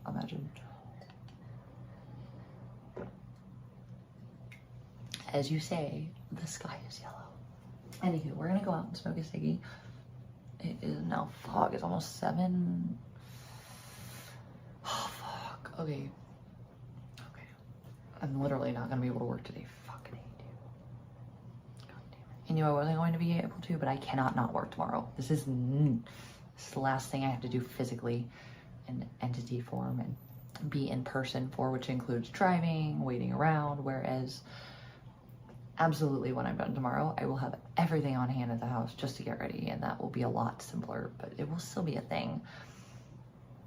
imagine. As you say, the sky is yellow. Anywho, we're gonna go out and smoke a ciggy. It is now fog. It's almost 7. Oh, fuck. Okay. I'm literally not gonna be able to work today. Fucking hate you. God damn it. I knew I wasn't going to be able to, but I cannot not work tomorrow. This is the last thing I have to do physically in entity form and be in person for, which includes driving, waiting around, whereas absolutely when I'm done tomorrow, I will have everything on hand at the house just to get ready, and that will be a lot simpler, but it will still be a thing.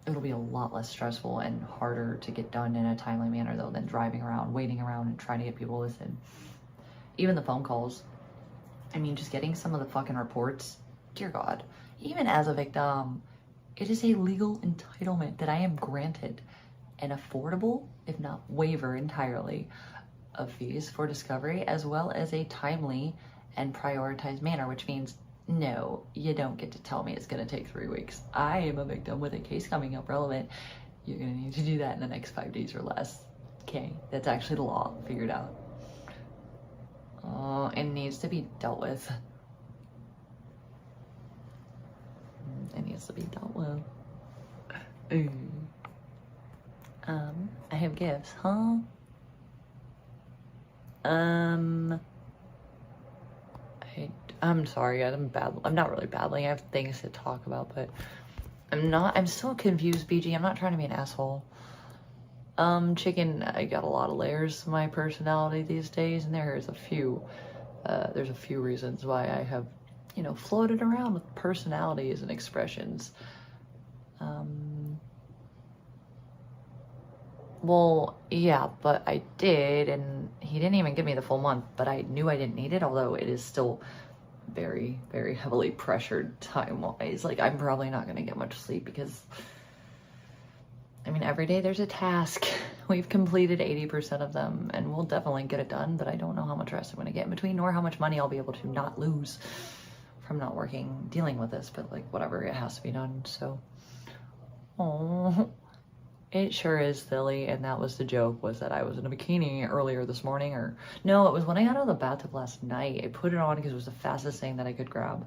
It'll be a lot less stressful and harder to get done in a timely manner though than driving around, waiting around, and trying to get people to listen. Even the phone calls. I mean, just getting some of the fucking reports, dear God. Even as a victim, it is a legal entitlement that I am granted an affordable, if not waiver entirely, of fees for discovery, as well as a timely and prioritized manner, which means no, you don't get to tell me it's gonna take 3 weeks. I am a victim with a case coming up relevant. You're gonna need to do that in the next 5 days or less. Okay, that's actually the law, figured out. It needs to be dealt with. It needs to be dealt with. I have gifts, huh? I'm sorry, I'm not really babbling. I have things to talk about, but I'm still confused, BG. I'm not trying to be an asshole. Chicken, I got a lot of layers to my personality these days, and there's a few reasons why I have, you know, floated around with personalities and expressions. Well, yeah, but I did, and he didn't even give me the full month, but I knew I didn't need it, although it is still very, very heavily pressured time-wise. Like, I'm probably not going to get much sleep because, I mean, every day there's a task. We've completed 80% of them, and we'll definitely get it done, but I don't know how much rest I'm going to get in between, nor how much money I'll be able to not lose from not working, dealing with this, but, like, whatever, it has to be done, so. Oh. It sure is silly, and that was the joke, was that I was in a bikini earlier this morning, or no, it was when I got out of the bathtub last night. I put it on because it was the fastest thing that I could grab,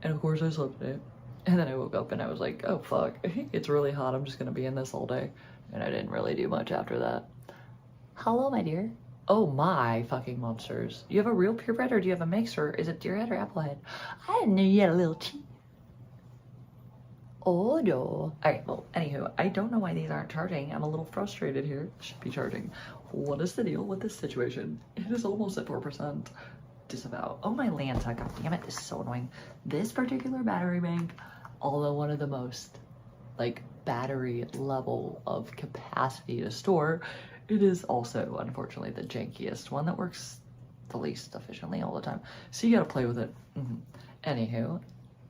and of course I slept in it, and then I woke up and I was like, oh fuck, it's really hot, I'm just gonna be in this all day, and I didn't really do much after that. Hello, my dear. Oh my fucking monsters. You have a real purebred, or do you have a mix, or is it deer head or applehead? I didn't know you had a little teeth. Oh no. All right, well, anywho, I don't know why these aren't charging. I'm a little frustrated here. Should be charging. What is the deal with this situation? It is almost at 4%. Disavow. Oh my Lanta, god damn it, this is so annoying. This particular battery bank, although one of the most, like, battery level of capacity to store, it is also, unfortunately, the jankiest one that works the least efficiently all the time. So you gotta play with it. Anywho,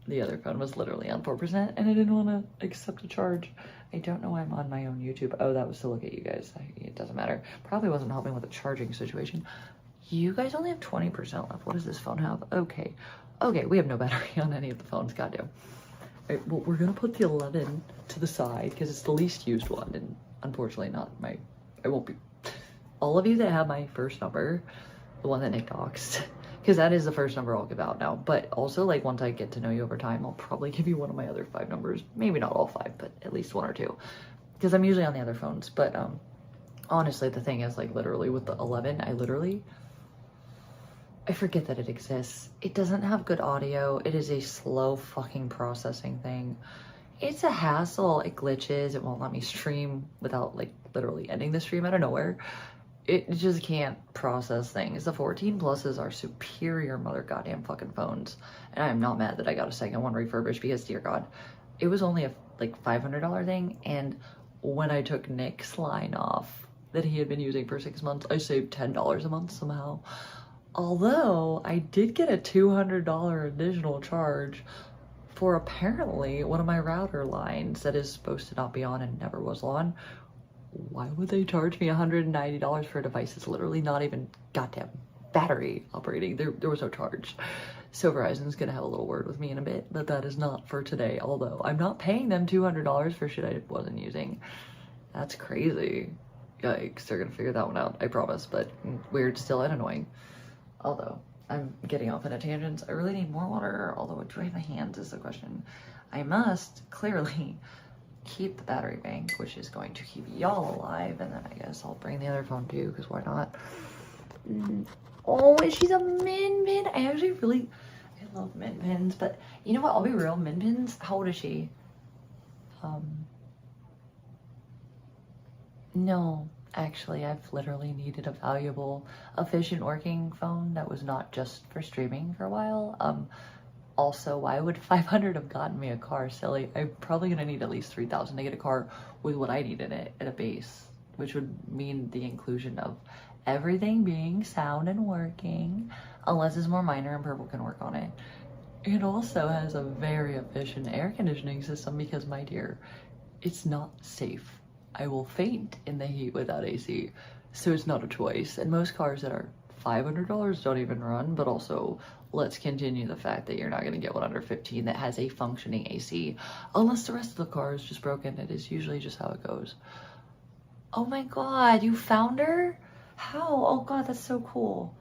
the other phone was literally on 4%, and I didn't want to accept a charge. I don't know why I'm on my own YouTube. Oh, that was to look at you guys. It doesn't matter. Probably wasn't helping with the charging situation. You guys only have 20% left. What does this phone have? Okay. Okay, we have no battery on any of the phones. Goddamn. All right, well, we're going to put the 11 to the side because it's the least used one, and unfortunately not my... I won't be... All of you that have my first number, the one that Nick doxed, because that is the first number I'll give out now, but also, like, once I get to know you over time, I'll probably give you one of my other 5 numbers. Maybe not all 5, but at least 1 or 2, because I'm usually on the other phones. But honestly, the thing is, like, literally with the 11, I forget that it exists. It doesn't have good audio. It is a slow fucking processing thing. It's a hassle. It glitches. It won't let me stream without, like, literally ending the stream out of nowhere. It just can't process things. The 14 pluses are superior mother goddamn fucking phones. And I am not mad that I got a second one refurbished because, dear God, it was only a like $500 thing. And when I took Nick's line off that he had been using for 6 months, I saved $10 a month somehow. Although I did get a $200 additional charge for apparently one of my router lines that is supposed to not be on and never was on. Why would they charge me $190 for a device that's literally not even goddamn battery operating? There was no charge. So Verizon's gonna have a little word with me in a bit, but that is not for today. Although I'm not paying them $200 for shit I wasn't using. That's crazy. Yikes, they're gonna figure that one out, I promise, but weird still and annoying. Although, I'm getting off on a tangent. I really need more water, although do I have my hands is the question. I must clearly keep the battery bank, which is going to keep y'all alive, and then I guess I'll bring the other phone too, because why not? Oh, she's a Min Min. I actually really, I love Min Mins, but you know what? I'll be real, Min Min's, how old is she? No, actually, I've literally needed a valuable, efficient working phone that was not just for streaming for a while. Also, why would 500 have gotten me a car? Silly. I'm probably gonna need at least 3,000 to get a car with what I need in it at a base, which would mean the inclusion of everything being sound and working, unless it's more minor and purple can work on it. It also has a very efficient air conditioning system because, my dear, it's not safe. I will faint in the heat without AC, so it's not a choice. And most cars that are $500 don't even run, but also let's continue the fact that you're not going to get one under 15 that has a functioning AC, unless the rest of the car is just broken. It is usually just how it goes. Oh my god, you found her? How? Oh god, that's so cool.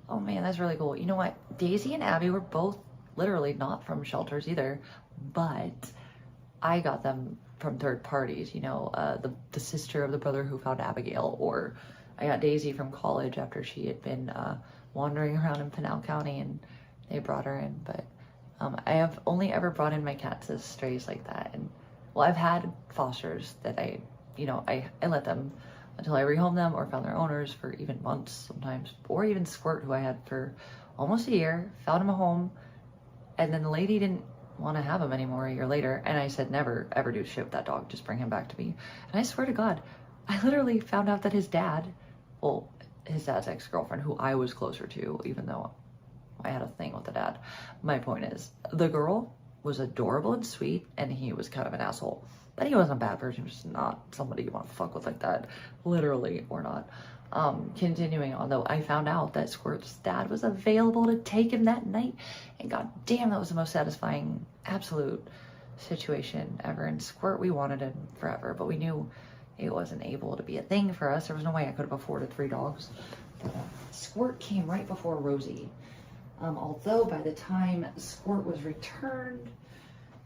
Oh man, that's really cool. You know what? Daisy and Abby were both literally not from shelters either, but I got them from third parties, you know, the sister of the brother who found Abigail, or I got Daisy from college after she had been wandering around in Pinal County and they brought her in. But I have only ever brought in my cats as strays like that. And well, I've had fosters that I let them until I rehomed them or found their owners for even months sometimes, or even Squirt, who I had for almost a year, found him a home, and then the lady didn't want to have him anymore a year later, and I said never ever do shit with that dog, just bring him back to me. And I swear to god, I literally found out that his dad's ex-girlfriend, who I was closer to, even though I had a thing with the dad. My point is, the girl was adorable and sweet, and he was kind of an asshole, but he wasn't a bad person. He was just not somebody you want to fuck with like that, literally or not. Continuing on though, I found out that Squirt's dad was available to take him that night, and god damn, that was the most satisfying absolute situation ever. And Squirt, we wanted him forever, but we knew it wasn't able to be a thing for us. There was no way I could have afforded 3 dogs. Squirt came right before Rosie, although by the time Squirt was returned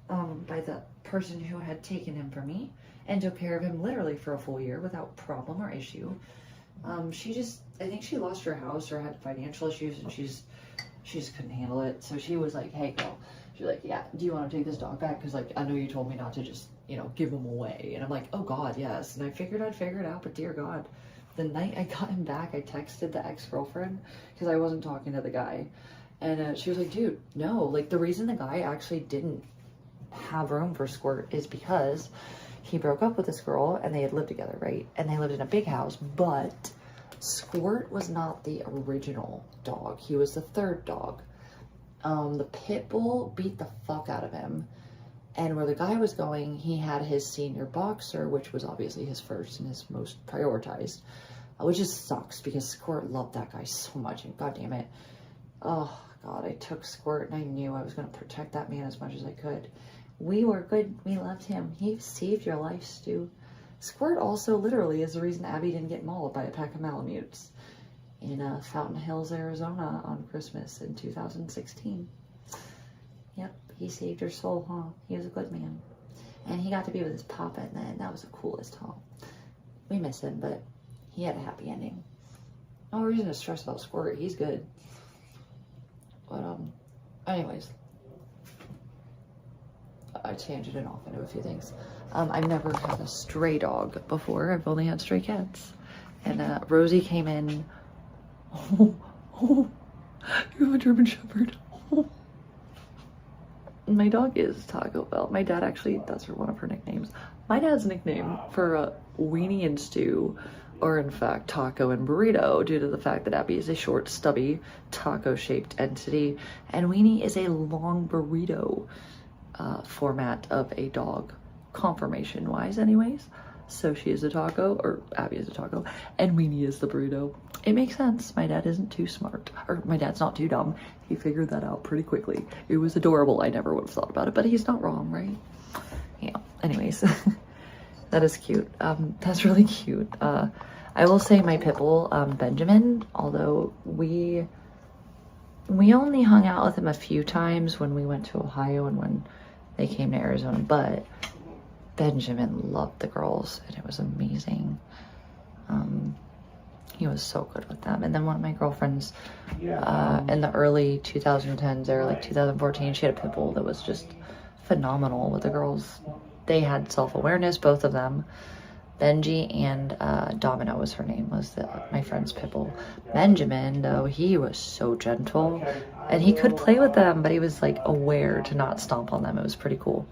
by the person who had taken him from me and took care of him literally for a full year without problem or issue, I think she lost her house or had financial issues, and she just couldn't handle it. So she was like, hey girl, she's like, yeah, do you want to take this dog back? Because like, I know you told me not to just, give him away. And I'm like, oh god, yes. And I figured I'd figure it out, but dear god, the night I got him back, I texted the ex-girlfriend because I wasn't talking to the guy. And she was like, dude, no, like the reason the guy actually didn't have room for Squirt is because he broke up with this girl and they had lived together, right? And they lived in a big house, but Squirt was not the original dog. He was the third dog. The pit bull beat the fuck out of him. And where the guy was going, he had his senior boxer, which was obviously his first and his most prioritized, which just sucks because Squirt loved that guy so much, and god damn it. Oh god, I took Squirt and I knew I was going to protect that man as much as I could. We were good. We loved him. He saved your life, Stu. Squirt also literally is the reason Abby didn't get mauled by a pack of Malamutes in Fountain Hills, Arizona on Christmas in 2016. Yep, he saved her soul, huh? He was a good man. And he got to be with his papa, and that was the coolest, huh? We miss him, but he had a happy ending. No reason to stress about Squirt. He's good. But, anyways. I tangented off into a few things. I've never had a stray dog before. I've only had stray cats. And Rosie came in. Oh, you have a German Shepherd. Oh. My dog is Taco Bell. My dad actually, that's one of her nicknames. My dad's nickname for Weenie and Stew are in fact Taco and Burrito, due to the fact that Abby is a short, stubby, taco-shaped entity, and Weenie is a long burrito format of a dog, conformation-wise anyways. So she is a taco, or Abby is a taco, and Weenie is the burrito. It makes sense. My dad isn't too smart, or my dad's not too dumb. He figured that out pretty quickly. It was adorable. I never would have thought about it, but he's not wrong, right? Yeah, anyways. That is cute. That's really cute. I will say my pit bull, Benjamin, although we only hung out with him a few times when we went to Ohio and when they came to Arizona, but Benjamin loved the girls and it was amazing. He was so good with them. And then one of my girlfriends in the early 2010s or like 2014, she had a pit bull that was just phenomenal with the girls. They had self-awareness, both of them. Benji and Domino was her name, was my friend's pit bull. Benjamin, though, he was so gentle and he could play with them, but he was like aware to not stomp on them. It was pretty cool.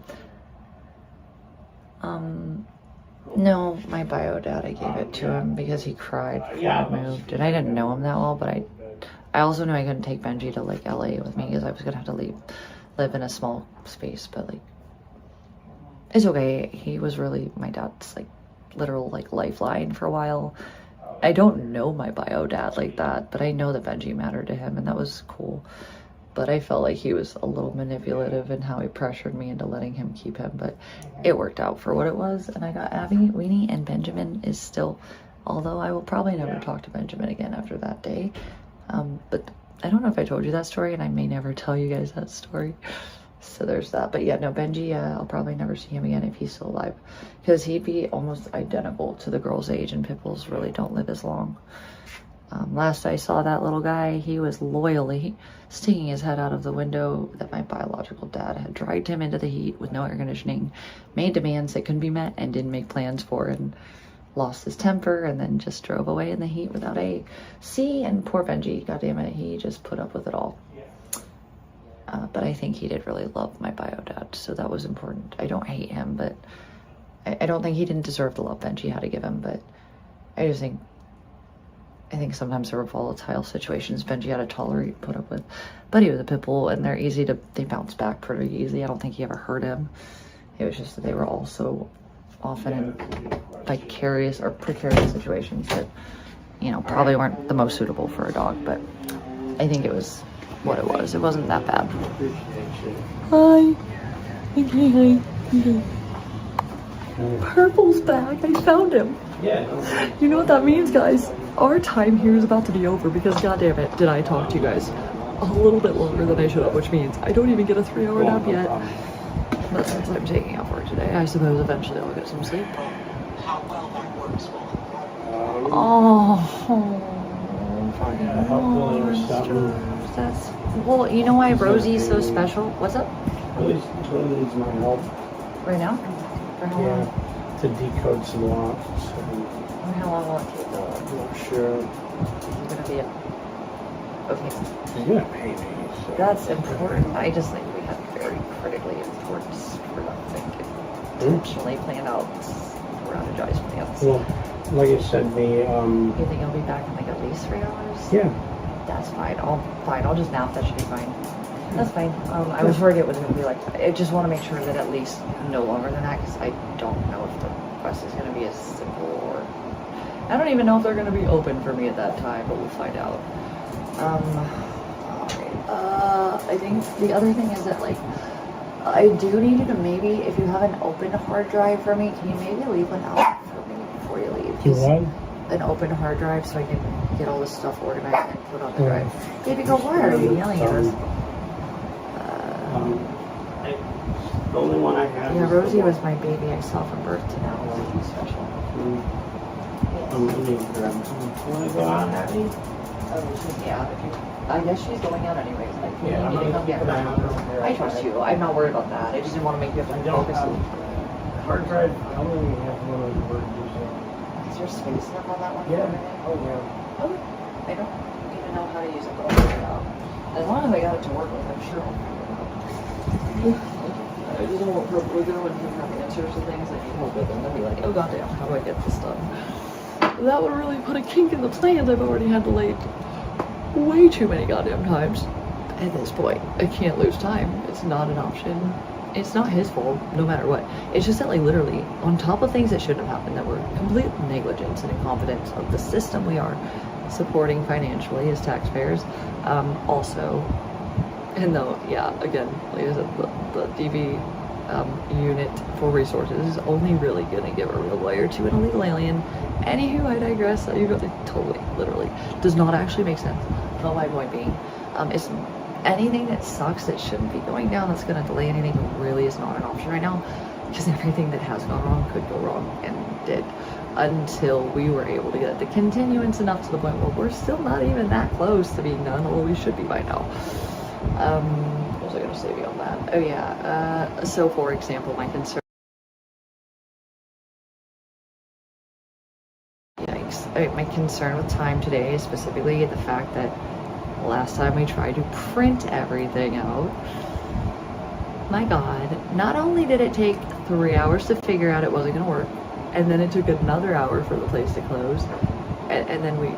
No, my bio dad, I gave it to him because he cried before I moved, and I didn't know him that well, but I also knew I couldn't take Benji to like LA with me because I was gonna have to live in a small space, but like it's okay. He was really my dad's like literal like lifeline for a while. I don't know my bio dad like that, but I know that Benji mattered to him, and that was cool. But I felt like he was a little manipulative in how he pressured me into letting him keep him, but it worked out for what it was. And I got Abby, Weenie, and Benjamin is still, although I will probably never talk to Benjamin again after that day. But I don't know if I told you that story, and I may never tell you guys that story. So there's that. But yeah, no, Benji, I'll probably never see him again if he's still alive, because he'd be almost identical to the girl's age, and pit bulls really don't live as long. Last I saw that little guy, he was loyally sticking his head out of the window that my biological dad had dragged him into the heat with no air conditioning, made demands that couldn't be met and didn't make plans for, and lost his temper and then just drove away in the heat without a C. And poor Benji, goddammit, he just put up with it all. But I think he did really love my bio dad, so that was important. I don't hate him, but I don't think he didn't deserve the love Benji had to give him, but I think sometimes there were volatile situations Benji had to tolerate, put up with. But he was a pit bull, and they bounce back pretty easy. I don't think he ever hurt him. It was just that they were also often in vicarious or precarious situations that, you know, probably weren't the most suitable for a dog. But I think it was what it was. It wasn't that bad. Hi. Okay, hi. Purple's back. I found him. Yeah. You know what that means, guys? Our time here is about to be over because, goddammit, did I talk to you guys a little bit longer than I should have, which means I don't even get a 3-hour nap yet. But since I'm taking off work today, I suppose eventually I'll get some sleep. That's, well, you know why Rosie's so special? What's up? Rosie's needs my help. Right now? For how long? To decode some locks. And how long will it take though? I'm not sure. You're gonna be okay. You're gonna pay me. So. That's important. I just think we had very critically important for nothing. Intentionally planned out, strategized plans. Well, like I said, You think I'll be back in like at least 3 hours? Yeah. That's fine. I'll just nap. That should be fine. That's fine. I was worried it was gonna be like that. I just want to make sure that at least no longer than that, because I don't know if the quest is gonna be as simple, or I don't even know if they're gonna be open for me at that time, but we'll find out. I think the other thing is that, like, I do need you to maybe, if you have an open hard drive for me, can you maybe leave one out for me before you leave? You what? An open hard drive so I can get all this stuff organized and put on the drive. Baby girl, why are you yelling at us? The only one I have. Yeah, Rosie was my baby I saw from birth to now. Something special. Want to go out, Abby? Yeah, I guess she's going out anyways. Like, you need to come get her. I trust you. I'm not worried about that. I just didn't want to make you have to focus. Hard drive. I only have one of the words. Is there space enough on that one? Yeah. Oh, yeah. Okay. I don't even know how to use it, but I'll figure it out. As long as I got it to work with, I'm sure I'll figure it out. I just don't want Purple to go and have answers to things I need help with, and then be like, oh goddamn, how do I get this done? That would really put a kink in the plans I've already had delayed way too many goddamn times. At this point, I can't lose time. It's not an option. It's not his fault, no matter what. It's just that, like, literally, on top of things that shouldn't have happened, that were complete negligence and incompetence of the system we are supporting financially as taxpayers, also, and though, yeah, again, like I said, the DV unit for resources is only really gonna give a real lawyer to an illegal alien. Anywho, I digress. You got it totally, literally does not actually make sense. But my point being, it's anything that sucks that shouldn't be going down that's gonna delay anything really is not an option right now, because everything that has gone wrong could go wrong and did, until we were able to get the continuance enough to the point where we're still not even that close to being done, although we should be by now. What was I gonna say beyond that? Oh yeah, so for example, my concern. Yikes. My concern with time today is specifically the fact that last time we tried to print everything out, my god, not only did it take 3 hours to figure out it wasn't gonna work, and then it took another hour for the place to close, and then we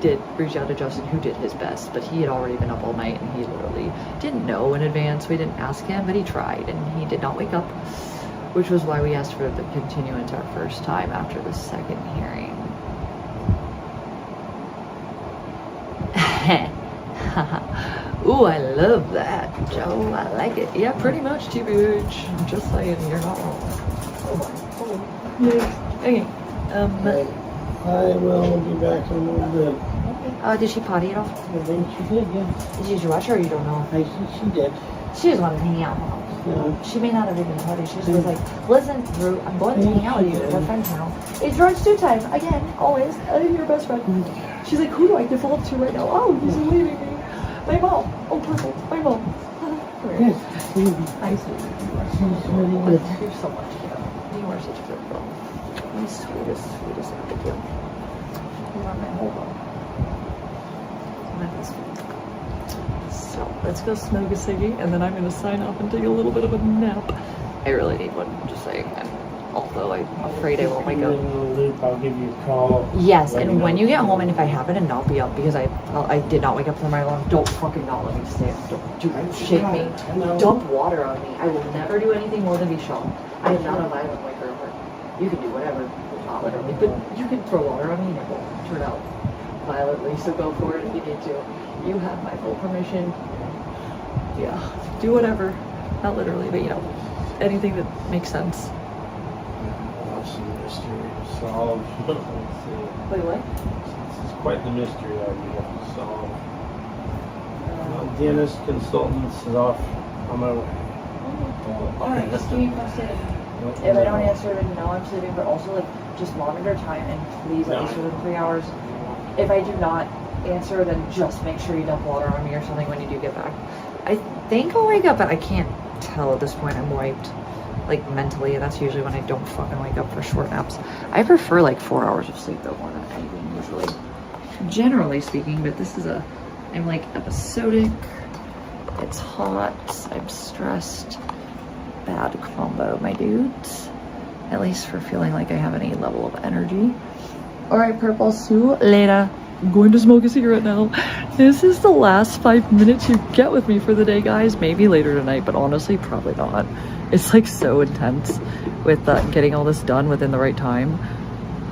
did reach out to Justin, who did his best, but he had already been up all night and he literally didn't know in advance. We didn't ask him, but he tried and he did not wake up, which was why we asked for the continuance our first time after the second hearing. Ooh, I love that, Joe. I like it. Yeah, pretty much, TBH. Just saying, you're not wrong. Oh my. Oh. Yes. Okay. I will be back in a little bit. Did she potty at all? I think she did, yeah. Did you watch her or you don't know? I think she did. She just wanted to hang out. Yeah. She may not have even potty. She just was like, listen, Drew, I'm going to hang out with you. We're friends now. It's brunch stew time. Again, always. I'm your best friend. She's like, who do I default to right now? Oh, he's leaving me. My mom. Oh, perfect. My mom. Yes. Nice. She's really good. You're so much, yeah. You are such a good girl. The sweetest Abigail. You are my whole world. So let's go smoke a ciggy, and then I'm gonna sign off and take a little bit of a nap. I really need one, just saying. And although I'm afraid I won't wake up. I'll give you a call. Yes, and when you get home, and if I happen to not be up because I did not wake up for my alarm, don't fucking not let me stay up. Don't shake me. Dump water on me. I will never do anything more than be shocked. I am not a violent waker. You can do whatever, not literally, but you can throw water on me and it won't turn out violently, so go for it if you need to. You have my full permission. Yeah, do whatever. Not literally, but you know, anything that makes sense. That's the mystery to solve. Wait, what? This is quite the mystery that we have to solve. Dentist consultants is off on my way. Alright, just keep me posted. If I don't answer, then you know I'm sleeping, but also like just monitor time and please at least within 3 hours. If I do not answer, then just make sure you dump water on me or something when you do get back. I think I'll wake up, but I can't tell at this point. I'm wiped, like mentally, and that's usually when I don't fucking wake up for short naps. I prefer like 4 hours of sleep though, more than anything usually. Generally speaking, but this is I'm like episodic, it's hot, I'm stressed. Bad combo, my dudes. At least for feeling like I have any level of energy. Alright, Purple, see you later. I'm going to smoke a cigarette now. This is the last 5 minutes you get with me for the day, guys. Maybe later tonight, but honestly, probably not. It's like so intense with getting all this done within the right time.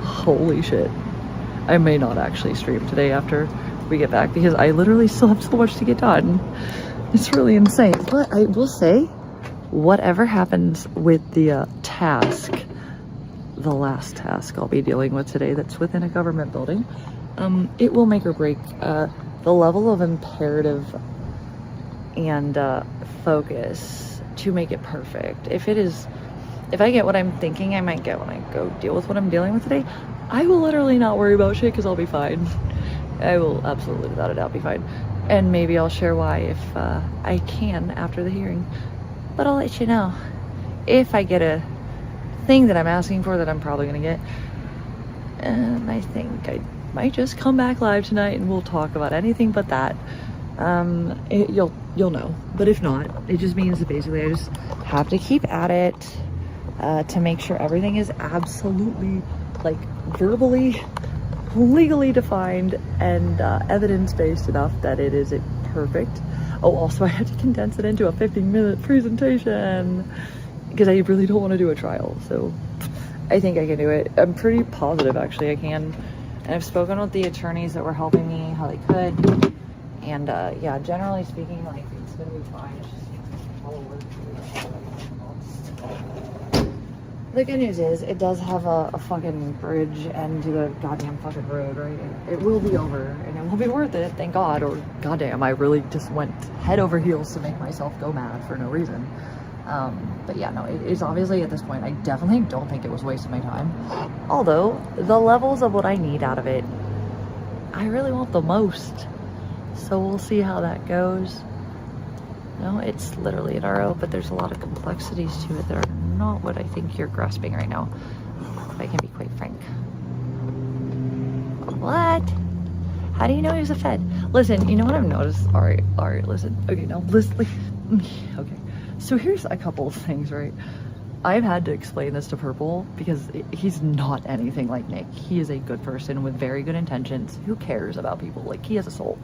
Holy shit. I may not actually stream today after we get back because I literally still have so much to get done. It's really insane. But I will say, whatever happens with the task, the last task I'll be dealing with today that's within a government building, it will make or break the level of imperative and focus to make it perfect. If I get what I'm thinking I might get when I go deal with what I'm dealing with today, I will literally not worry about shit because I'll be fine. I will absolutely without a doubt be fine. And maybe I'll share why if I can after the hearing. But I'll let you know if I get a thing that I'm asking for that I'm probably gonna get. And I think I might just come back live tonight and we'll talk about anything but that. You'll know. But if not, it just means that basically I just have to keep at it to make sure everything is absolutely like verbally, legally defined and evidence-based enough that it is perfect. Oh, also I had to condense it into a 15-minute presentation because I really don't want to do a trial. So I think I can do it. I'm pretty positive actually I can. And I've spoken with the attorneys that were helping me how they could. And yeah, generally speaking, like it's gonna be fine. It's just all work. The good news is it does have a fucking bridge end to the goddamn fucking road, right? It will be over and it will be worth it, thank God. Or goddamn, I really just went head over heels to make myself go mad for no reason. But yeah, no, it's obviously at this point, I definitely don't think it was wasting my time. Although the levels of what I need out of it, I really want the most. So we'll see how that goes. No, it's literally an RO, but there's a lot of complexities to it that are not what I think you're grasping right now, if I can be quite frank. What? How do you know he was a Fed? Listen, you know what I've noticed? Alright, listen. Okay, now listen. Okay, so here's a couple of things, right? I've had to explain this to Purple because he's not anything like Nick. He is a good person with very good intentions who cares about people. Like, he has a soul.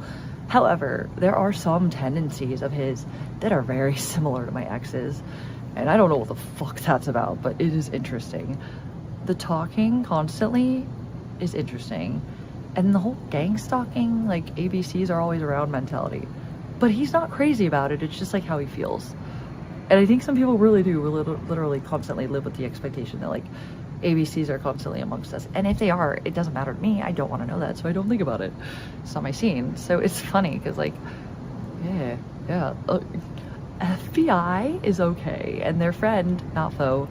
However, there are some tendencies of his that are very similar to my ex's. And I don't know what the fuck that's about, but it is interesting. The talking constantly is interesting. And the whole gang stalking, like ABCs are always around mentality. But he's not crazy about it. It's just like how he feels. And I think some people really do literally constantly live with the expectation that like ABCs are constantly amongst us. And if they are, it doesn't matter to me. I don't want to know that, so I don't think about it. It's not my scene. So it's funny because like, yeah. FBI is okay, and their friend, not foe,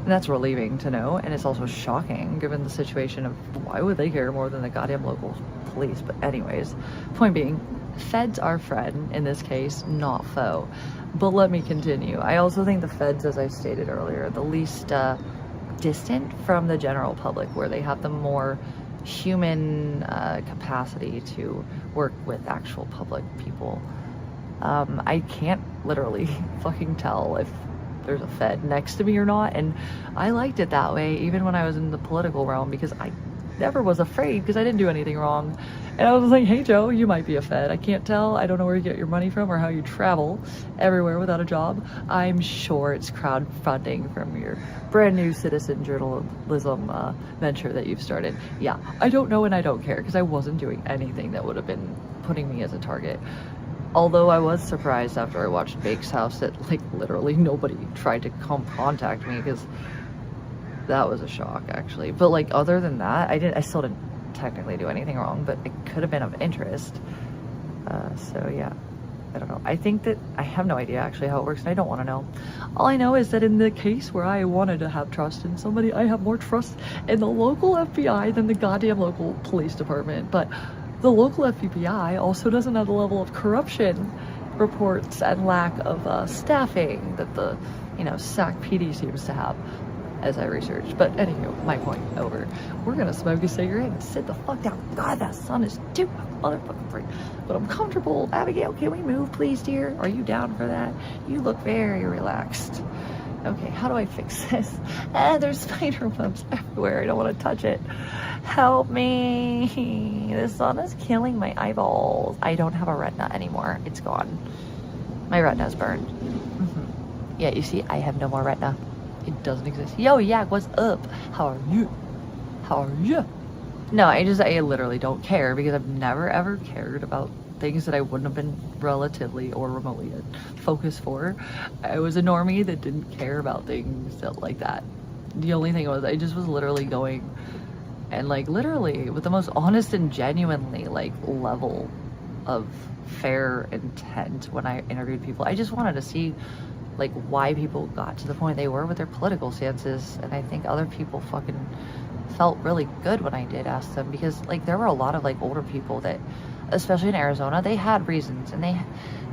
and that's relieving to know. And it's also shocking given the situation of why would they care more than the goddamn local police? But anyways, point being, feds are friend in this case, not foe. But let me continue. I also think the feds, as I stated earlier, the least distant from the general public, where they have the more human capacity to work with actual public people. I can't literally fucking tell if there's a Fed next to me or not, and I liked it that way even when I was in the political realm, because I never was afraid because I didn't do anything wrong. And I was like, hey Joe, you might be a Fed. I can't tell. I don't know where you get your money from or how you travel everywhere without a job. I'm sure it's crowdfunding from your brand new citizen journalism venture that you've started. Yeah, I don't know and I don't care because I wasn't doing anything that would have been putting me as a target. Although I was surprised after I watched Bake's House that like literally nobody tried to contact me, because that was a shock actually. But like other than that, I still didn't technically do anything wrong, but it could have been of interest. So yeah, I don't know. I think that I have no idea actually how it works, and I don't want to know. All I know is that in the case where I wanted to have trust in somebody, I have more trust in the local FBI than the goddamn local police department. But the local FBI also doesn't have the level of corruption reports and lack of staffing that the, SAC PD seems to have, as I researched. But anywho, my point over. We're gonna smoke a cigarette and sit the fuck down. God, that sun is too motherfucking bright. But I'm comfortable. Abigail, can we move, please, dear? Are you down for that? You look very relaxed. Okay, how do I fix this? There's spider webs everywhere. I don't want to touch it. Help me. The sun is killing my eyeballs. I don't have a retina anymore. It's gone. My retina's burned. Yeah, you see, I have no more retina. It doesn't exist. Yo, Yak, what's up? How are you? How are you? No, I literally don't care, because I've never ever cared about things that I wouldn't have been relatively or remotely focused for. I was a normie that didn't care about things like that. The only thing was, I just was literally going and like literally with the most honest and genuinely like level of fair intent when I interviewed people. I just wanted to see like why people got to the point they were with their political stances, and I think other people fucking felt really good when I did ask them, because like there were a lot of like older people that, especially in Arizona, they had reasons, and they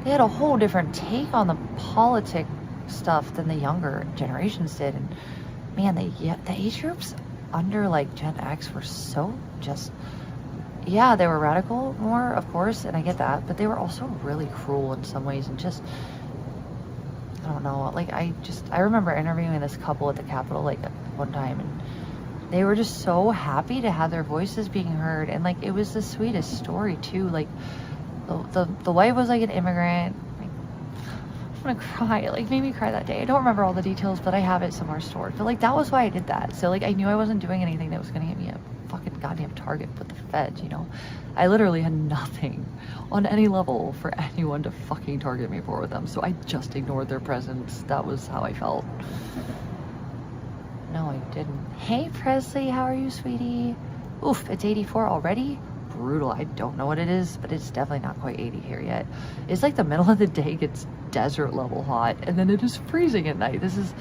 had a whole different take on the politic stuff than the younger generations did. And man, the age groups under like Gen X were so just, yeah, they were radical more, of course, and I get that, but they were also really cruel in some ways, and just, I don't know, like I remember interviewing this couple at the Capitol like one time, and they were just so happy to have their voices being heard, and like it was the sweetest story too. Like the wife was like an immigrant. Like, I'm gonna cry. Like made me cry that day. I don't remember all the details, but I have it somewhere stored. But like that was why I did that. So like I knew I wasn't doing anything that was gonna get me a fucking goddamn target with the feds. I literally had nothing on any level for anyone to fucking target me for with them. So I just ignored their presence. That was how I felt. No, didn't. Hey, Presley, how are you, sweetie? Oof, it's 84 already? Brutal. I don't know what it is, but it's definitely not quite 80 here yet. It's like the middle of the day gets desert level hot, and then it is freezing at night. This is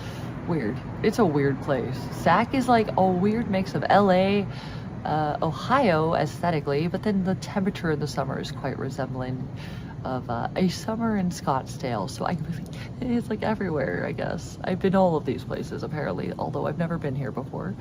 weird. It's a weird place. Sac is like a weird mix of LA, Ohio aesthetically, but then the temperature in the summer is quite resembling of a summer in Scottsdale. So it's like everywhere, I guess. I've been all of these places apparently, although I've never been here before.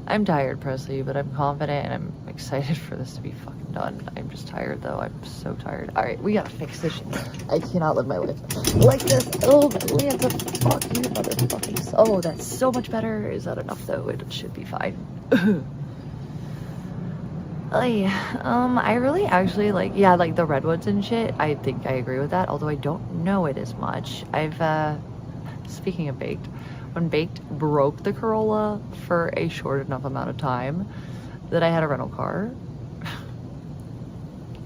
I'm tired, Presley, but I'm confident and I'm excited for this to be fucking done. I'm just tired though. I'm so tired. All right, we gotta fix this shit. I cannot live my life like this. Oh, Lanta, fuck you, motherfuckers. Oh, that's so much better. Is that enough though? It should be fine. Oh yeah, I really actually like, yeah, like the redwoods and shit. I think I agree with that, although I don't know it as much. Speaking of baked, when Baked broke the Corolla for a short enough amount of time that I had a rental car,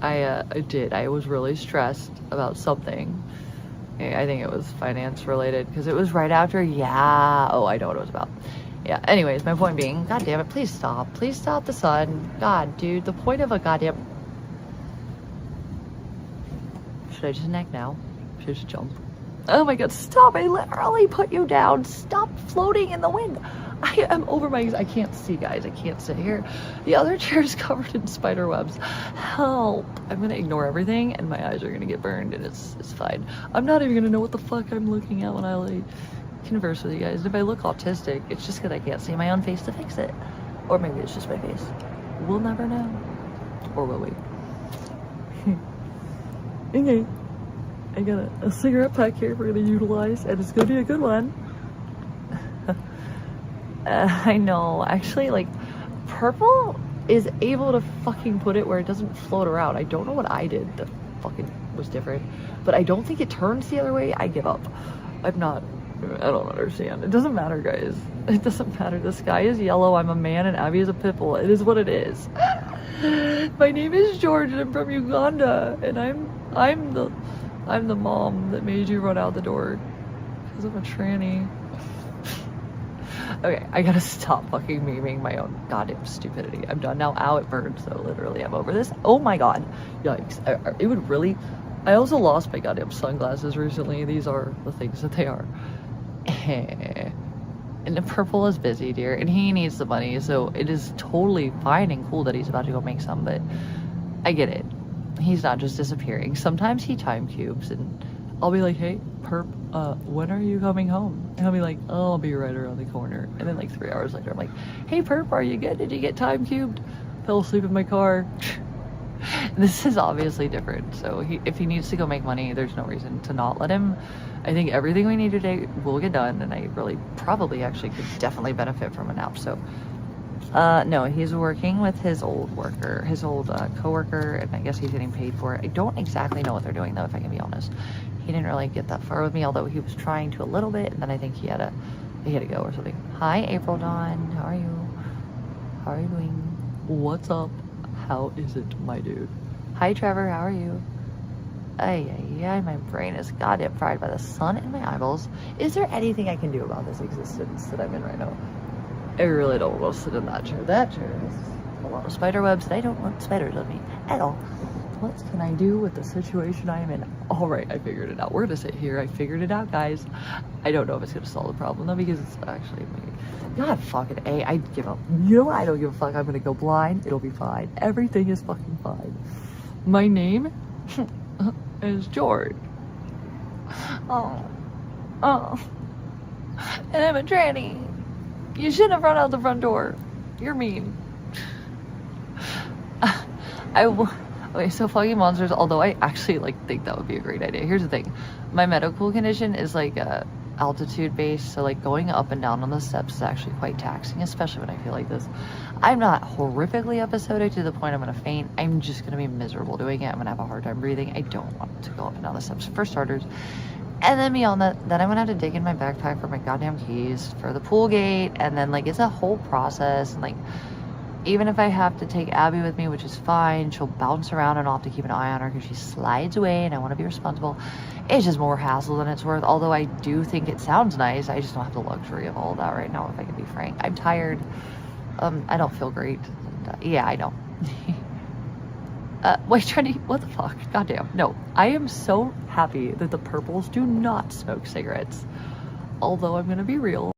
I was really stressed about something. I think it was finance related, because it was right after, oh, I know what it was about. Yeah, anyways, my point being, god damn it, please stop the sun. God, dude, the point of a goddamn... Should I just neck now? Should I just jump? Oh my god, stop, I literally put you down. Stop floating in the wind. I am over my... I can't see, guys, I can't sit here. The other chair is covered in spider webs. Help. I'm gonna ignore everything, and my eyes are gonna get burned, and it's fine. I'm not even gonna know what the fuck I'm looking at when I, like, converse with you guys. If I look autistic, it's just because I can't see my own face to fix it. Or maybe it's just my face. We'll never know. Or will we? Okay. I got a cigarette pack here we're going to utilize, and it's going to be a good one. I know. Actually, like, purple is able to fucking put it where it doesn't float around. I don't know what I did that fucking was different, but I don't think it turns the other way. I give up. I don't understand. It doesn't matter, guys. It doesn't matter. The sky is yellow. I'm a man and Abby is a pit bull. It is what it is. My name is George and I'm from Uganda, and I'm the mom that made you run out the door because I'm a tranny. Okay, I gotta stop fucking memeing my own goddamn stupidity. I'm done now. Ow, it burned. So literally, I'm over this. Oh my god, yikes! It would really. I also lost my goddamn sunglasses recently. These are the things that they are. And the purple is busy, dear, and he needs the money, so it is totally fine and cool that he's about to go make some, but I get it. He's not just disappearing. Sometimes he time cubes, and I'll be like, hey, Perp, when are you coming home? And he'll be like, oh, I'll be right around the corner. And then like 3 hours later, I'm like, hey, Perp, are you good? Did you get time cubed? Fell asleep in my car. This is obviously different, so if he needs to go make money, there's no reason to not let him. I think everything we need today will get done, and I really probably actually could definitely benefit from a nap. So no, he's working with his old co-worker, and I guess he's getting paid for it. I don't exactly know what they're doing though, if I can be honest. He didn't really get that far with me, although he was trying to a little bit, and then I think he had to go or something. Hi, April Dawn, how are you? How are you doing? What's up? How is it, my dude? Hi, Trevor, how are you? Yeah, my brain is goddamn fried by the sun in my eyeballs. Is there anything I can do about this existence that I'm in right now? I really don't want to sit in that chair. That chair has a lot of spider webs, and I don't want spiders on me at all. What can I do with the situation I am in? All right, I figured it out. We're gonna sit here. I figured it out, guys. I don't know if it's gonna solve the problem though, because it's actually me. God fucking A, I give up. You know what? I don't give a fuck. I'm gonna go blind. It'll be fine. Everything is fucking fine. My name is George. Oh. And I'm a tranny. You shouldn't have run out the front door. You're mean. Okay, so foggy monsters, although I actually think that would be a great idea. Here's the thing. My medical condition is altitude based, so going up and down on the steps is actually quite taxing, especially when I feel like this. I'm not horrifically episodic to the point I'm gonna faint. I'm just gonna be miserable doing it. I'm gonna have a hard time breathing. I don't want to go up and down the steps for starters. And then beyond that, then I'm gonna have to dig in my backpack for my goddamn keys for the pool gate, and then it's a whole process, and Even if I have to take Abby with me, which is fine, she'll bounce around and I'll have to keep an eye on her because she slides away and I want to be responsible. It's just more hassle than it's worth. Although I do think it sounds nice, I just don't have the luxury of all of that right now, if I can be frank. I'm tired. I don't feel great. Yeah, I know. Wait, Trendy, what the fuck? Goddamn. No, I am so happy that the purples do not smoke cigarettes. Although I'm gonna be real.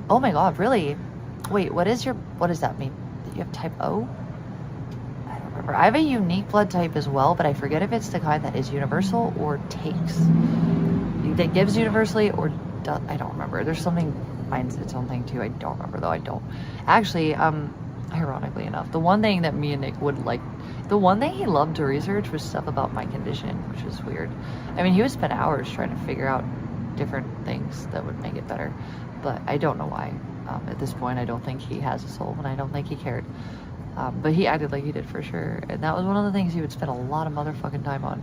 Oh my god, really? Wait, what does that mean? You have type O? I don't remember. I have a unique blood type as well, but I forget if it's the kind that is universal or takes. That gives universally or does, I don't remember. There's something, mine's its own thing too. I don't remember though, I don't. Actually, ironically enough, the one thing that me and Nick would like, the one thing he loved to research was stuff about my condition, which was weird. I mean, he would spend hours trying to figure out different things that would make it better, but I don't know why. At this point, I don't think he has a soul, and I don't think he cared. But he acted like he did for sure, and that was one of the things he would spend a lot of motherfucking time on.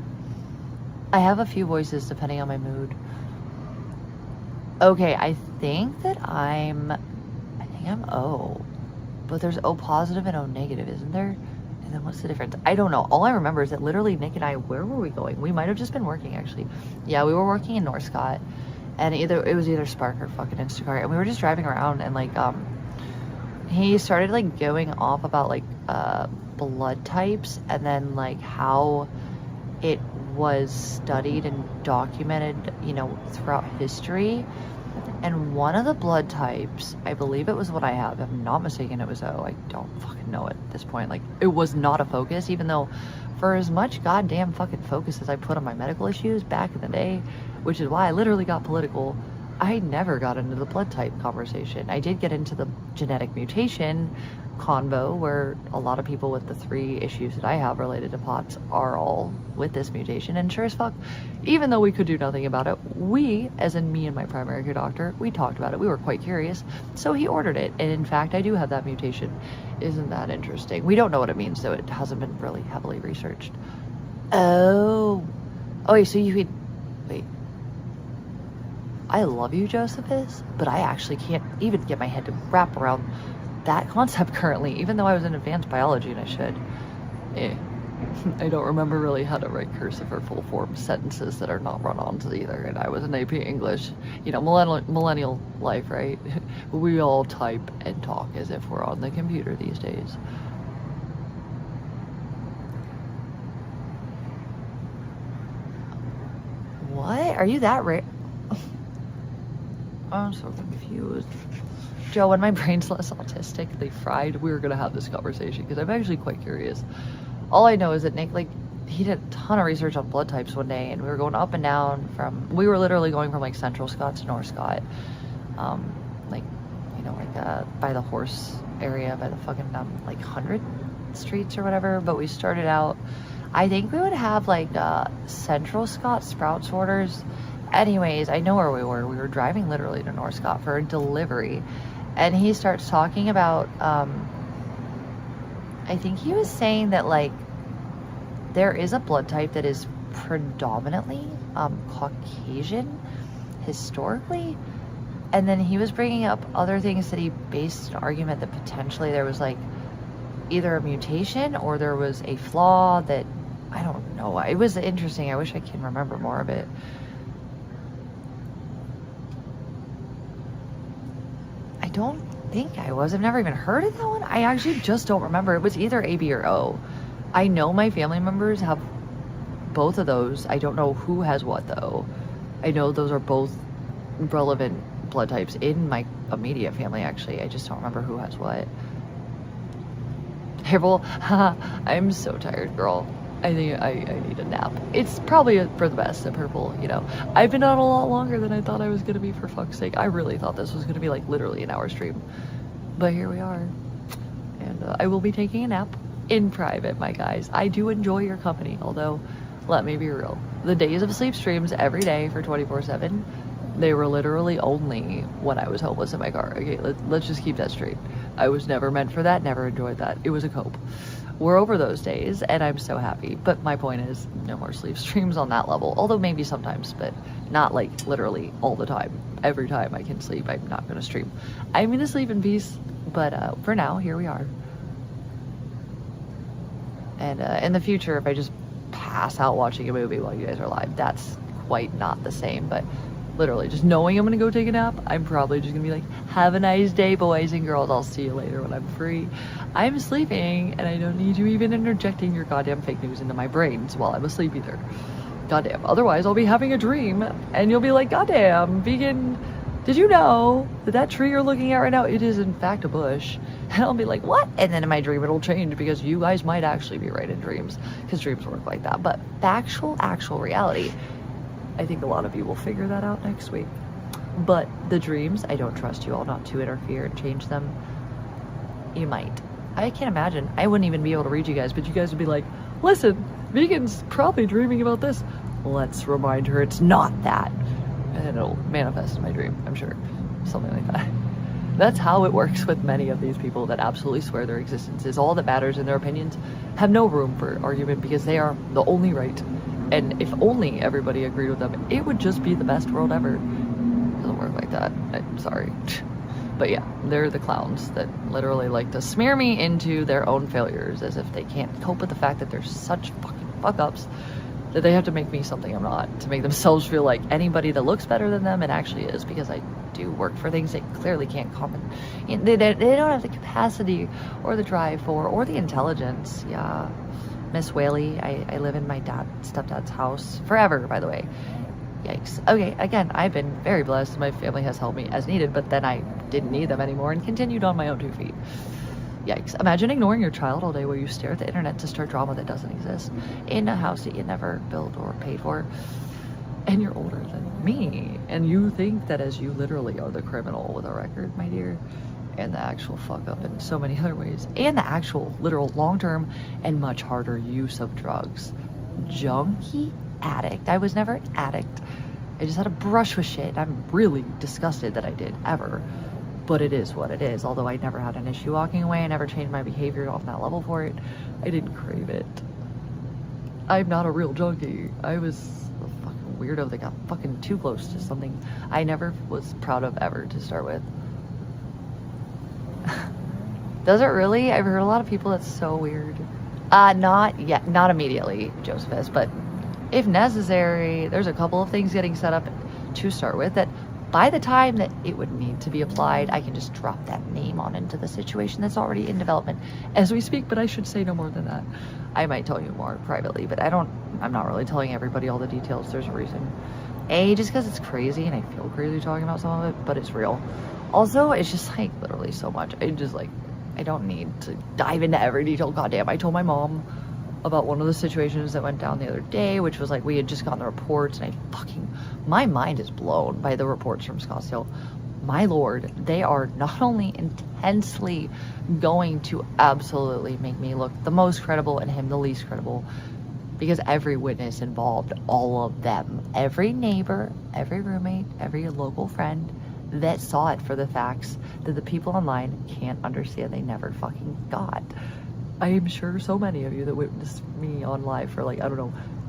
I have a few voices depending on my mood. Okay, I think I'm O, but there's O positive and O negative, isn't there? And then what's the difference? I don't know. All I remember is that literally Nick and I, where were we going? We might have just been working, actually. Yeah, we were working in Northcott. And it was either Spark or fucking Instacart, and we were just driving around, and like he started like going off about like blood types, and then like how it was studied and documented, you know, throughout history. And one of the blood types, I believe it was what I have, if I'm not mistaken, it was O. I don't fucking know at this point. Like, it was not a focus, even though for as much goddamn fucking focus as I put on my medical issues back in the day, which is why I literally got political, I never got into the blood type conversation. I did get into the genetic mutation convo, where a lot of people with the 3 issues that I have related to POTS are all with this mutation, and sure as fuck, even though we could do nothing about it, we, as in me and my primary care doctor, we talked about it. We were quite curious, so he ordered it, and in fact I do have that mutation. Isn't that interesting? We don't know what it means, though. It hasn't been really heavily researched. Oh wait, so you could wait, I love you, Josephus, but I actually can't even get my head to wrap around that concept currently, even though I was in advanced biology and I should. I don't remember really how to write cursive or full form sentences that are not run-ons either, and I was in AP English. You know, millennial life, right? We all type and talk as if we're on the computer these days. What? Are you that rare? I'm so confused. Joe, when my brain's less autistically fried, we were gonna have this conversation because I'm actually quite curious. All I know is that Nick, like, he did a ton of research on blood types one day, and we were going up and down we were literally going from like Central Scott to North Scott, like, you know, like by the horse area, by the fucking like 100 streets or whatever. But we started out, I think we would have like Central Scott Sprouts orders. Anyways, I know where we were. We were driving literally to North Scott for a delivery, and he starts talking about, I think he was saying that like there is a blood type that is predominantly Caucasian historically, and then he was bringing up other things that he based an argument that potentially there was like either a mutation or there was a flaw that, I don't know. It was interesting. I wish I can remember more of it. I don't think I was. I've never even heard of that one. I actually just don't remember. It was either A, B, or O. I know my family members have both of those. I don't know who has what, though. I know those are both relevant blood types in my immediate family, actually. I just don't remember who has what. Purple. I'm so tired, girl. I think I need a nap. It's probably for the best at Purple, you know. I've been out a lot longer than I thought I was going to be, for fuck's sake. I really thought this was going to be like literally an hour stream. But here we are. And I will be taking a nap in private, my guys. I do enjoy your company, although, let me be real. The days of sleep streams every day for 24/7, they were literally only when I was homeless in my car. Okay, let's just keep that straight. I was never meant for that, never enjoyed that. It was a cope. We're over those days, and I'm so happy. But my point is, no more sleep streams on that level. Although maybe sometimes, but not like literally all the time. Every time I can sleep, I'm not going to stream. I'm going to sleep in peace. But for now, here we are. And in the future, if I just pass out watching a movie while you guys are live, that's quite not the same. But literally, just knowing I'm gonna go take a nap, I'm probably just gonna be like, have a nice day, boys and girls. I'll see you later when I'm free. I'm sleeping, and I don't need you even interjecting your goddamn fake news into my brains while I'm asleep either. Goddamn. Otherwise, I'll be having a dream, and you'll be like, goddamn, vegan, did you know that tree you're looking at right now, it is in fact a bush? And I'll be like, what? And then in my dream, it'll change because you guys might actually be right in dreams, because dreams work like that. But actual reality, I think a lot of you will figure that out next week. But the dreams, I don't trust you all not to interfere and change them. You might. I can't imagine. I wouldn't even be able to read you guys, but you guys would be like, listen, Vegan's probably dreaming about this. Let's remind her it's not that. And it'll manifest in my dream, I'm sure. Something like that. That's how it works with many of these people that absolutely swear their existence is all that matters, and their opinions have no room for argument because they are the only right. And if only everybody agreed with them, it would just be the best world ever. It doesn't work like that. I'm sorry. But yeah, they're the clowns that literally like to smear me into their own failures as if they can't cope with the fact that they're such fucking fuck-ups that they have to make me something I'm not, to make themselves feel like anybody that looks better than them and actually is, because I do work for things they clearly can't comment. They don't have the capacity or the drive for, or the intelligence. Yeah. Miss Whaley, I live in my stepdad's house forever, by the way. Yikes. Okay, again, I've been very blessed. My family has helped me as needed, but then I didn't need them anymore and continued on my own 2 feet. Yikes. Imagine ignoring your child all day while you stare at the internet to start drama that doesn't exist in a house that you never built or paid for. And you're older than me. And you think that as you literally are the criminal with a record, my dear, and the actual fuck up in so many other ways, and the actual literal long-term and much harder use of drugs. Junkie addict. I was never an addict. I just had a brush with shit. I'm really disgusted that I did, ever. But it is what it is. Although I never had an issue walking away, I never changed my behavior on that level for it. I didn't crave it. I'm not a real junkie. I was a fucking weirdo that got fucking too close to something I never was proud of ever to start with. Does it really? I've heard a lot of people that's so weird. Not yet, not immediately, Josephus, but if necessary, there's a couple of things getting set up to start with that by the time that it would need to be applied, I can just drop that name on into the situation that's already in development as we speak, but I should say no more than that. I might tell you more privately, but I'm not really telling everybody all the details. There's a reason. Just because it's crazy and I feel crazy talking about some of it, but it's real. Also, it's just like literally so much. I don't need to dive into every detail. Goddamn, I told my mom about one of the situations that went down the other day, which was like, we had just gotten the reports, and my mind is blown by the reports from Scottsdale. My lord, they are not only intensely going to absolutely make me look the most credible and him the least credible, because every witness involved, all of them, every neighbor, every roommate, every local friend that saw it for the facts that the people online can't understand, they never fucking got. I am sure so many of you that witnessed me on live for like, I don't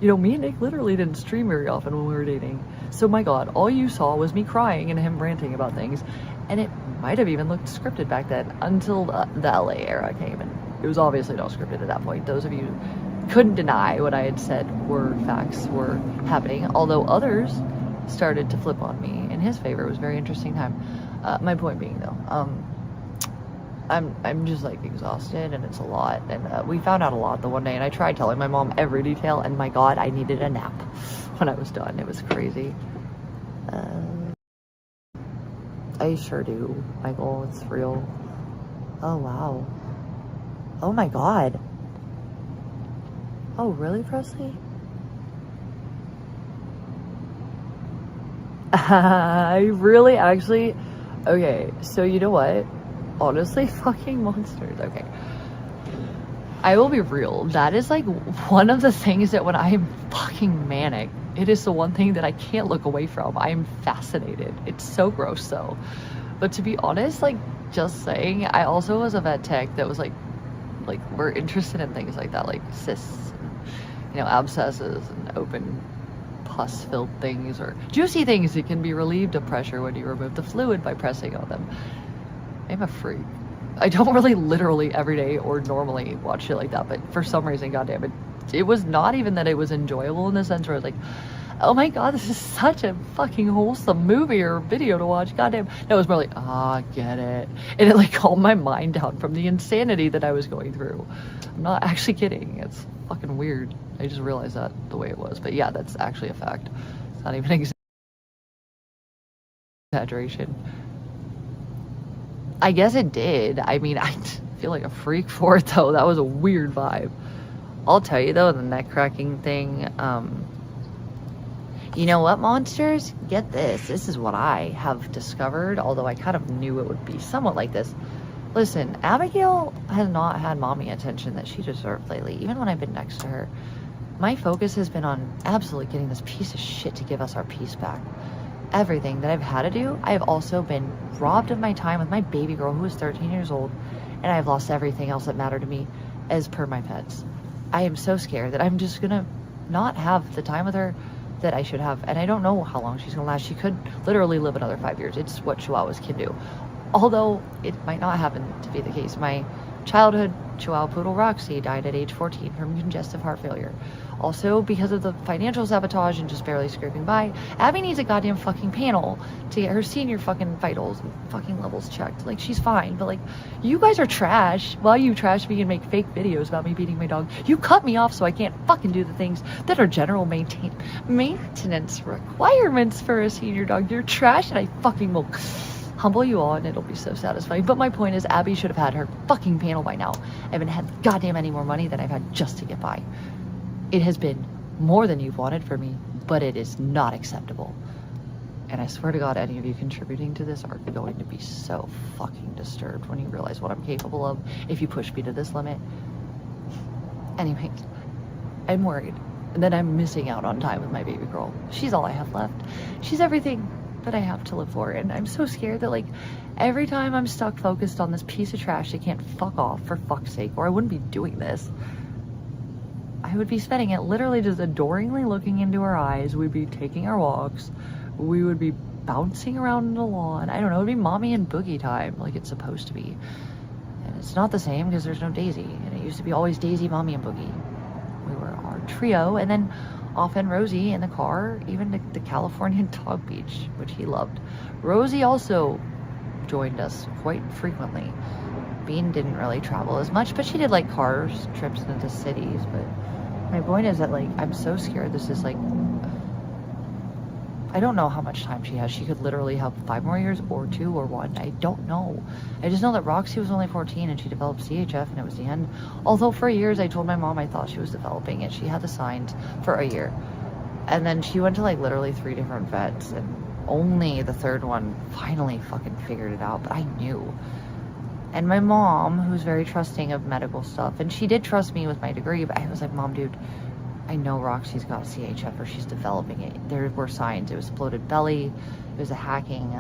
know, me and Nick literally didn't stream very often when we were dating. So my God, all you saw was me crying and him ranting about things. And it might have even looked scripted back then until the LA era came. And it was obviously not scripted at that point. Those of you couldn't deny what I had said were facts were happening. Although others started to flip on me in his favor. It was a very interesting time. My point being though, I'm just like exhausted and it's a lot, and we found out a lot the one day, and I tried telling my mom every detail, and my God, I needed a nap when I was done. It was crazy. I sure do, Michael. It's real. Oh wow. Oh my God. Oh really, Presley? I really actually, okay, so you know what? Honestly, fucking monsters. Okay. I will be real. That is like one of the things that when I'm fucking manic, it is the one thing that I can't look away from. I'm fascinated. It's so gross though. But to be honest, like just saying, I also was a vet tech that was like we're interested in things like that, like cysts, and, abscesses and open pus-filled things or juicy things that can be relieved of pressure when you remove the fluid by pressing on them. I'm a freak. I don't really literally every day or normally watch shit like that, but for some reason, goddamn it was not even that it was enjoyable in the sense where I was like, oh my god, this is such a fucking wholesome movie or video to watch, goddamn. No, it was more like, I get it. And it like calmed my mind down from the insanity that I was going through. I'm not actually kidding. It's fucking weird. I just realized that the way it was. But yeah, that's actually a fact. It's not even an exaggeration. I guess it did. I mean, I feel like a freak for it though. That was a weird vibe. I'll tell you though, the neck cracking thing, you know what, monsters? Get this. This is what I have discovered, although I kind of knew it would be somewhat like this. Listen, Abigail has not had mommy attention that she deserved lately, even when I've been next to her. My focus has been on absolutely getting this piece of shit to give us our peace back. Everything that I've had to do, I've also been robbed of my time with my baby girl who is 13 years old, and I've lost everything else that mattered to me as per my pets. I am so scared that I'm just gonna not have the time with her that I should have, and I don't know how long she's gonna last. She could literally live another 5 years. It's what Chihuahuas can do. Although it might not happen to be the case. My childhood Chihuahua poodle Roxy died at age 14 from congestive heart failure. Also, because of the financial sabotage and just barely scraping by, Abby needs a goddamn fucking panel to get her senior fucking vitals and fucking levels checked. Like, she's fine, but like, you guys are trash. While you trash me and make fake videos about me beating my dog, you cut me off so I can't fucking do the things that are general maintenance requirements for a senior dog. You're trash, and I fucking will humble you all, and it'll be so satisfying. But my point is, Abby should have had her fucking panel by now. I haven't had goddamn any more money than I've had just to get by. It has been more than you've wanted for me, but it is not acceptable. And I swear to God, any of you contributing to this are going to be so fucking disturbed when you realize what I'm capable of if you push me to this limit. Anyways, I'm worried that I'm missing out on time with my baby girl. She's all I have left. She's everything that I have to live for, and I'm so scared that like every time I'm stuck focused on this piece of trash that can't fuck off for fuck's sake, or I wouldn't be doing this. I would be spending it literally just adoringly looking into her eyes. We'd be taking our walks. We would be bouncing around the lawn. I don't know, it would be mommy and boogie time like it's supposed to be. And it's not the same because there's no Daisy. And it used to be always Daisy, mommy, and boogie. We were our trio, and then often Rosie in the car, even to the California dog beach, which he loved. Rosie also joined us quite frequently. Bean didn't really travel as much, but she did like cars, trips into cities. But my point is that like, I'm so scared this is like, I don't know how much time she has. She could literally have 5 more years or 2 or 1. I don't know. I just know that Roxy was only 14 and she developed CHF and it was the end. Although for years I told my mom I thought she was developing it. She had the signs for a year. And then she went to like literally 3 different vets, and only the 3rd one finally fucking figured it out, but I knew. And my mom, who's very trusting of medical stuff, and she did trust me with my degree, but I was like, Mom, dude, I know Roxy's got CHF or she's developing it. There were signs. It was bloated belly. It was a hacking.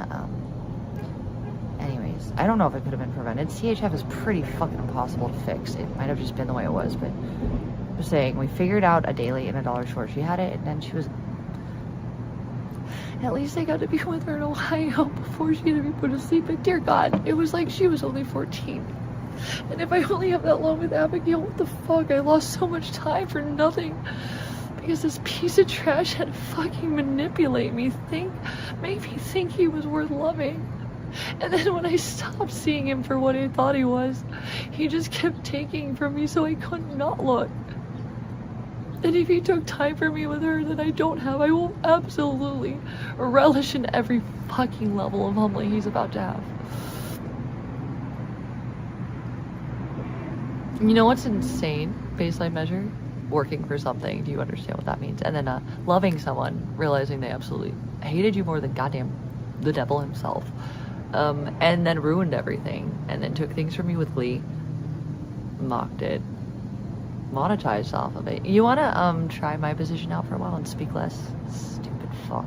Anyways, I don't know if it could have been prevented. CHF is pretty fucking impossible to fix. It might have just been the way it was, but I was saying, we figured out a daily and a dollar short. She had it, and then she was... At least I got to be with her in Ohio before she had to be put to sleep. But dear God, it was like she was only 14. And if I only have that long with Abigail, what the fuck? I lost so much time for nothing. Because this piece of trash had to fucking manipulate me, make me think he was worth loving. And then when I stopped seeing him for what I thought he was, he just kept taking from me so I could not look. And if he took time for me with her that I don't have, I will absolutely relish in every fucking level of humbling he's about to have. You know what's insane? Baseline measure? Working for something. Do you understand what that means? And then loving someone, realizing they absolutely hated you more than goddamn the devil himself. And then ruined everything. And then took things from you with glee. Mocked it. Monetized off of it. You wanna try my position out for a while and speak less? Stupid fuck.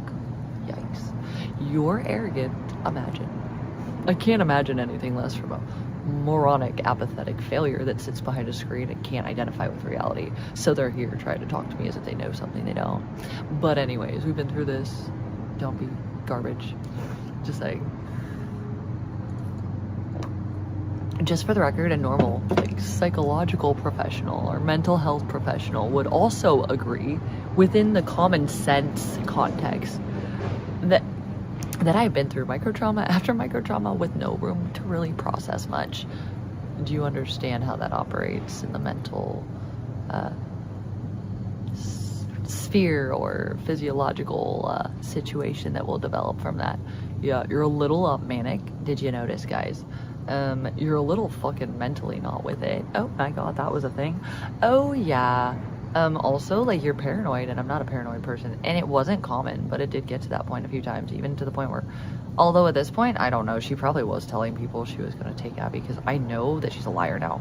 Yikes. You're arrogant. Imagine. I can't imagine anything less from a moronic, apathetic failure that sits behind a screen and can't identify with reality. So they're here trying to talk to me as if they know something they don't. But anyways, we've been through this. Don't be garbage. Just saying. just for the record, a normal like psychological professional or mental health professional would also agree within the common sense context that I've been through microtrauma after microtrauma with no room to really process much. Do you understand how that operates in the mental sphere or physiological situation that will develop from that? Yeah, you're a little manic. Did you notice, guys? You're a little fucking mentally not with it. Oh my god, that was a thing. Oh yeah. Also, like, you're paranoid, and I'm not a paranoid person, and it wasn't common, but it did get to that point a few times, even to the point where, although at this point, I don't know, she probably was telling people she was going to take Abby, because I know that she's a liar now.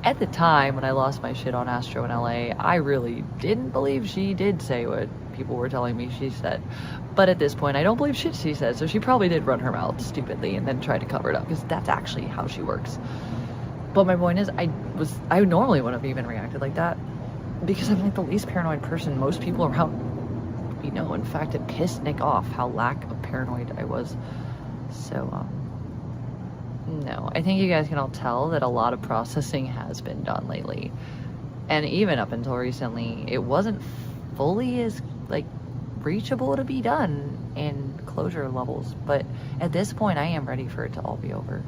At the time, when I lost my shit on Astro in LA, I really didn't believe she did say what people were telling me she said. But at this point, I don't believe shit she said, so she probably did run her mouth stupidly and then try to cover it up, because that's actually how she works. But my point is, I normally wouldn't have even reacted like that, because I'm like the least paranoid person most people around, you know. In fact, it pissed Nick off how lack of paranoid I was. So, no, I think you guys can all tell that a lot of processing has been done lately. And even up until recently, it wasn't fully as, like, reachable to be done in closure levels. But at this point, I am ready for it to all be over.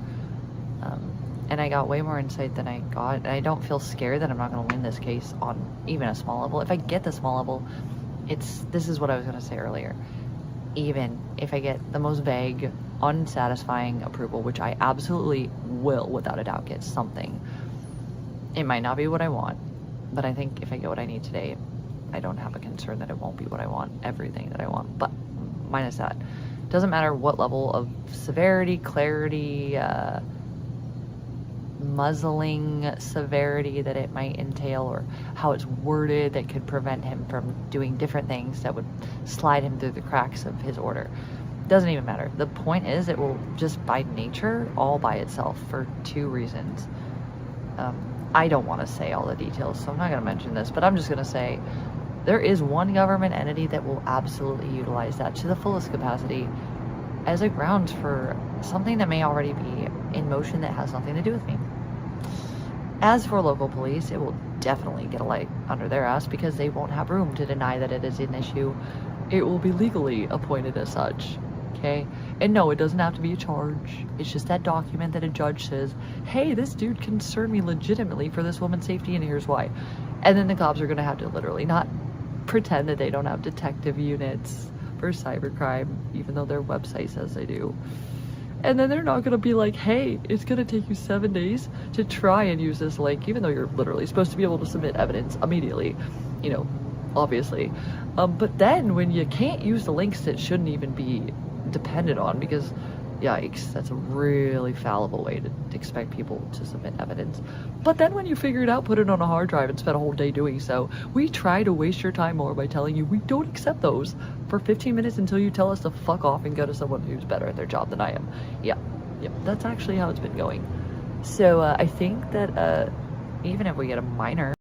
And I got way more insight than I got. And I don't feel scared that I'm not going to win this case on even a small level. If I get the small level, this is what I was going to say earlier. Even if I get the most vague, unsatisfying approval, which I absolutely will, without a doubt, get something. It might not be what I want, but I think if I get what I need today, I don't have a concern that it won't be what I want, everything that I want. But minus that, doesn't matter what level of severity, clarity, muzzling severity that it might entail, or how it's worded that could prevent him from doing different things that would slide him through the cracks of his order. Doesn't even matter. The point is, it will just by nature all by itself for two reasons. I don't want to say all the details, so I'm not going to mention this, but I'm just going to say there is one government entity that will absolutely utilize that to the fullest capacity as a grounds for something that may already be in motion that has nothing to do with me. As for local police, it will definitely get a light under their ass, because they won't have room to deny that it is an issue. It will be legally appointed as such, okay? And no, it doesn't have to be a charge. It's just that document that a judge says, hey, this dude concerned me legitimately for this woman's safety, and here's why. And then the cops are going to have to literally not pretend that they don't have detective units for cybercrime, even though their website says they do. And then they're not going to be like, hey, it's going to take you 7 days to try and use this link, even though you're literally supposed to be able to submit evidence immediately, you know, obviously. But then when you can't use the links that shouldn't even be depended on, because, yikes, that's a really fallible way to expect people to submit evidence. But then when you figure it out, put it on a hard drive and spend a whole day doing so. We try to waste your time more by telling you we don't accept those for 15 minutes until you tell us to fuck off and go to someone who's better at their job than I am. Yeah, that's actually how it's been going. So I think that even if we get a minor